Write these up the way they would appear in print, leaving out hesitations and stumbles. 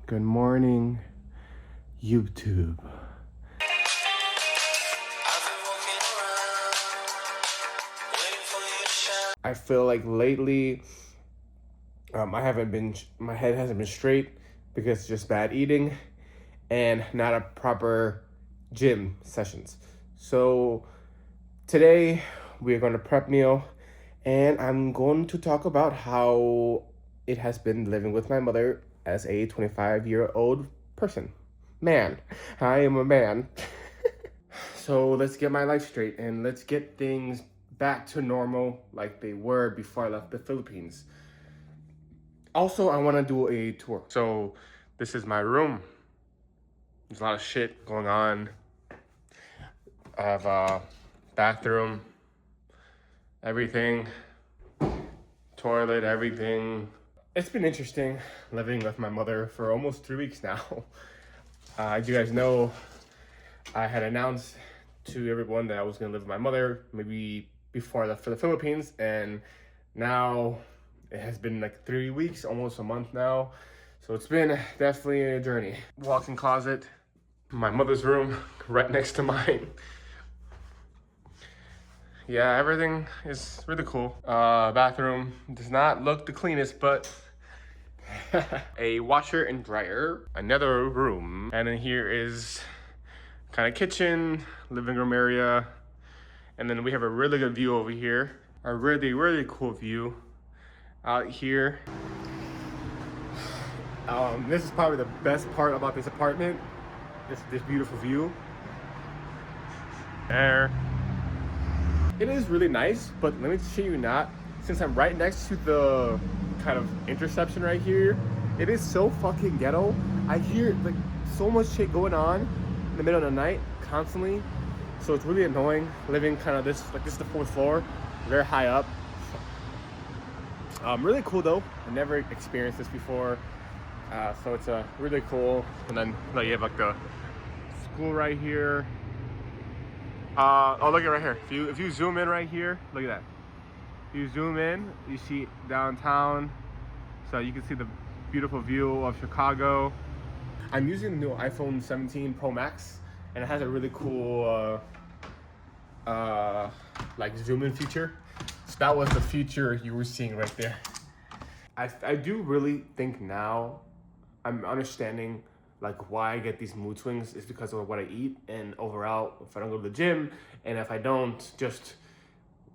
Good morning, YouTube. I feel like lately, my head hasn't been straight because it's just bad eating and not a proper gym sessions. So today we're going to prep meal, and I'm going to talk about how it has been living with my mother as a 25-year-old person. Man, I am a man. So let's get my life straight and let's get things back to normal like they were before I left the Philippines. Also, I want to do a tour. So this is my room. There's a lot of shit going on. I have a bathroom, everything, toilet, everything. It's been interesting living with my mother for almost 3 weeks now. As you guys know, I had announced to everyone that I was gonna live with my mother maybe before I left for the Philippines, and now it has been like 3 weeks, almost a month now. So it's been definitely a journey. Walk-in closet, my mother's room right next to mine. Yeah, everything is really cool. Bathroom does not look the cleanest, but a washer and dryer, another room, and then here is kind of kitchen, living room area, and then we have a really good view over here. A really cool view out here. This is probably the best part about this apartment. This beautiful view. There. It is really nice, but let me show you not. Since I'm right next to the kind of intersection right here, it is so fucking ghetto. I hear like so much shit going on in the middle of the night constantly. So it's really annoying living kind of this is the 4th floor, very high up. Really cool though. I never experienced this before. So it's really cool. And then like, you have like the school right here. Oh, look at right here. If you zoom in right here, look at that. If you zoom in, you see downtown. So you can see the beautiful view of Chicago. I'm using the new iPhone 17 Pro Max, and it has a really cool like zoom in feature. So that was the feature you were seeing right there. I do really think now I'm understanding like why I get these mood swings is because of what I eat, and overall, if I don't go to the gym and if I don't just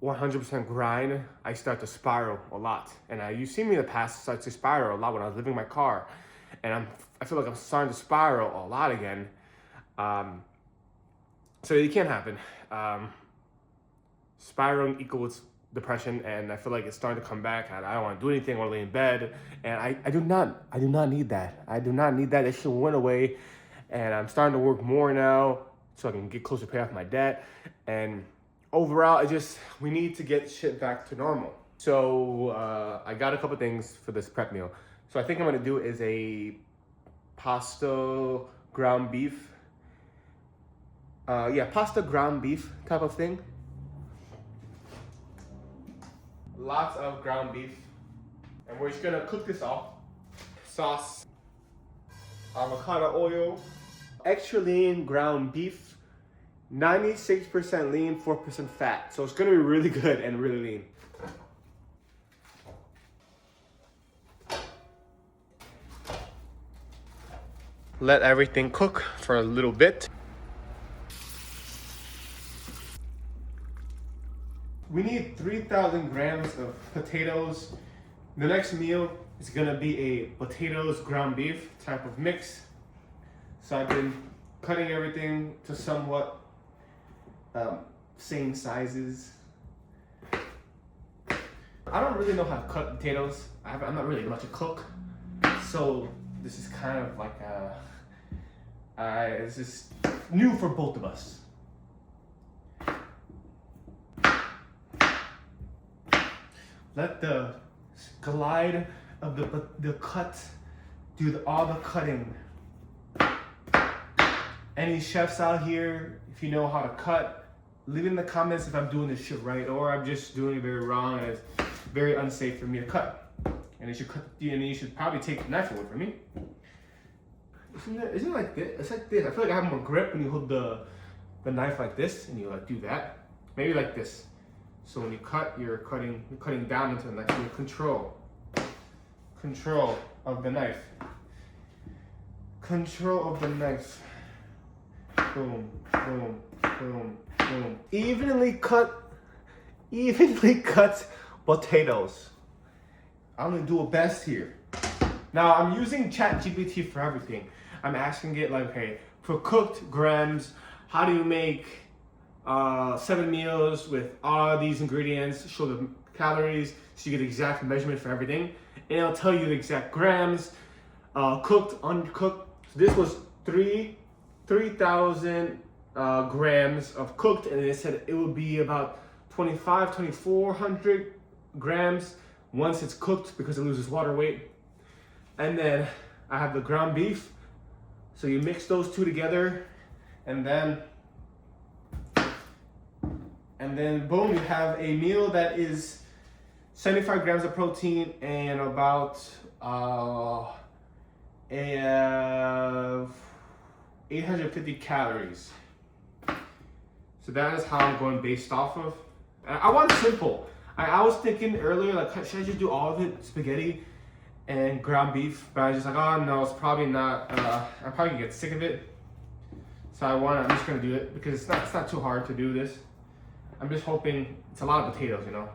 100% grind, I start to spiral a lot. And you see me in the past start to spiral a lot when I was living in my car, and I feel like I'm starting to spiral a lot again. So it can't happen. Spiraling equals depression, and I feel like it's starting to come back. I don't want to do anything. I want to lay in bed, and I do not need that. I do not need that. That shit went away, and I'm starting to work more now so I can get closer to pay off my debt. And overall, we need to get shit back to normal. So I got a couple things for this prep meal. So I think I'm gonna do is a pasta ground beef. Pasta ground beef type of thing. Lots of ground beef, and we're just gonna cook this off. Sauce, avocado oil, extra lean ground beef, 96% lean, 4% fat. So it's gonna be really good and really lean. Let everything cook for a little bit. We need 3,000 grams of potatoes. The next meal is gonna be a potatoes ground beef type of mix. So I've been cutting everything to somewhat same sizes. I don't really know how to cut potatoes. I'm not really much a cook. So this is kind of like it's just new for both of us. Let the glide of the cut do all the cutting. Any chefs out here, if you know how to cut, leave in the comments if I'm doing this shit right or I'm just doing it very wrong and it's very unsafe for me to cut. And you should probably take the knife away from me. Isn't it like this? It's like this. I feel like I have more grip when you hold the knife like this and you like do that. Maybe like this. So when you cut, you're cutting down into the knife. You control of the knife. Control of the knife. Boom, boom, boom, boom. Evenly cut potatoes. I'm gonna do a best here. Now I'm using ChatGPT for everything. I'm asking it like, hey, for cooked grams, how do you make 7 meals with all these ingredients? Show the calories so you get the exact measurement for everything, and it'll tell you the exact grams, cooked, uncooked. So this was 3,000 grams of cooked, and it said it would be about 2,400 grams once it's cooked because it loses water weight. And then I have the ground beef. So you mix those two together, and then boom, you have a meal that is 75 grams of protein and about 850 calories. So that is how I'm going based off of. I want simple. I was thinking earlier, like, should I just do all of it, spaghetti and ground beef? But I was just like, oh no, it's probably not. I'm probably gonna get sick of it. So I'm just gonna do it because it's not too hard to do this. I'm just hoping it's a lot of potatoes, you know.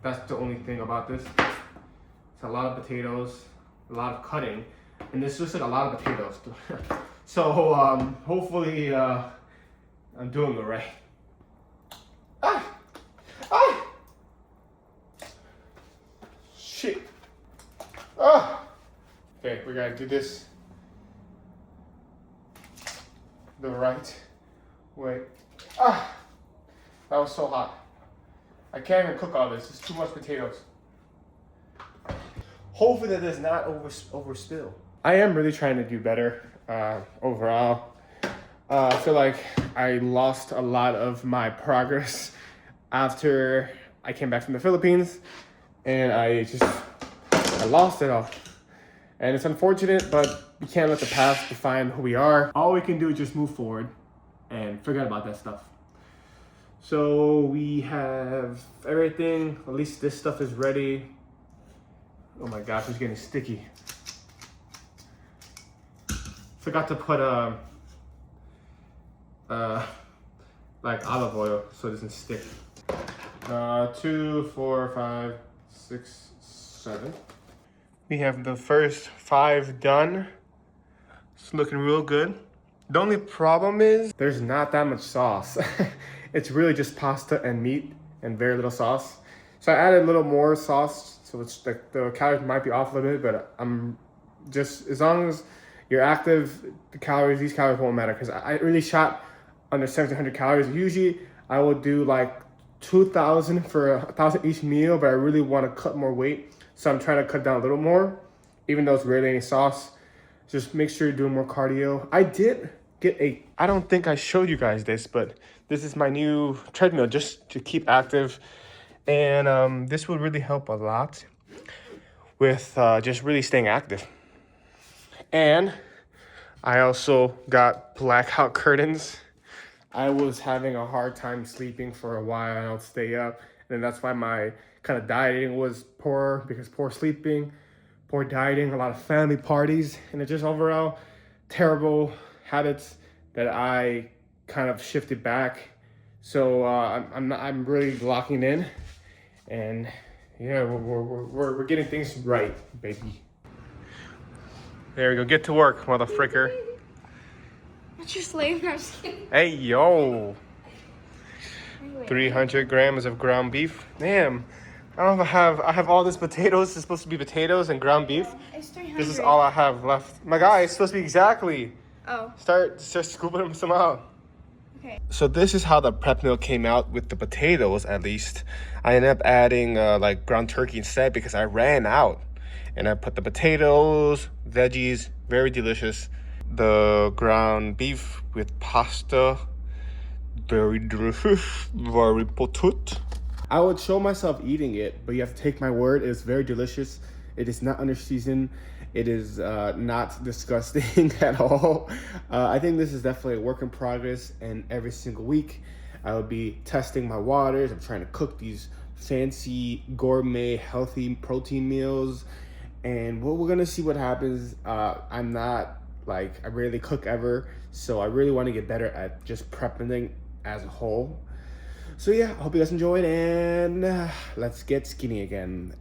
That's the only thing about this. It's a lot of potatoes, a lot of cutting, and this looks like a lot of potatoes. So hopefully I'm doing it right. Shit. Okay, we gotta do this the right way. That was so hot. I can't even cook all this. It's too much potatoes. Hopefully that does not overspill. I am really trying to do better overall. I feel like I lost a lot of my progress after I came back from the Philippines, and I lost it all. And it's unfortunate, but we can't let the past define who we are. All we can do is just move forward and forget about that stuff. So we have everything, at least this stuff is ready. Oh my gosh, it's getting sticky. Forgot to put like olive oil so it doesn't stick. 2, 4, 5, 6, 7. We have the first 5 done. It's looking real good. The only problem is there's not that much sauce. It's really just pasta and meat and very little sauce. So I added a little more sauce, so it's like the calories might be off a little bit, but I'm just, as long as you're active, these calories won't matter, because I really shot under 1,700 calories. Usually I would do like 2,000 for 1,000 each meal, but I really want to cut more weight. So I'm trying to cut down a little more, even though it's rarely any sauce. Just make sure you're doing more cardio. I did get I don't think I showed you guys this, but this is my new treadmill just to keep active. And this will really help a lot with just really staying active. And I also got blackout curtains. I was having a hard time sleeping for a while, and I'll stay up. And that's why my kind of dieting was poor, because poor sleeping, poor dieting, a lot of family parties, and it's just overall terrible habits that I kind of shifted back. So I'm really locking in, and yeah, we're getting things right, baby. There we go. Get to work, motherfricker. Just laying there. Just kidding. Hey yo. 300 grams of ground beef. Damn. I don't know if I have all this potatoes. It's supposed to be potatoes and ground beef. It's 300. This is all I have left. My guy, it's supposed to be exactly. Oh. Start scooping them some out. Okay. So this is how the prep meal came out with the potatoes, at least. I ended up adding like ground turkey instead because I ran out. And I put the potatoes, veggies, very delicious. The ground beef with pasta, very delicious, very potent. I would show myself eating it, but you have to take my word, it's very delicious. It is not under seasoned, It is not disgusting at all. I think this is definitely a work in progress, and every single week I will be testing my waters. I'm trying to cook these fancy gourmet healthy protein meals, and we're gonna see what happens. I'm not like, I rarely cook ever, so I really want to get better at just prepping as a whole. So yeah, I hope you guys enjoyed, and let's get skinny again.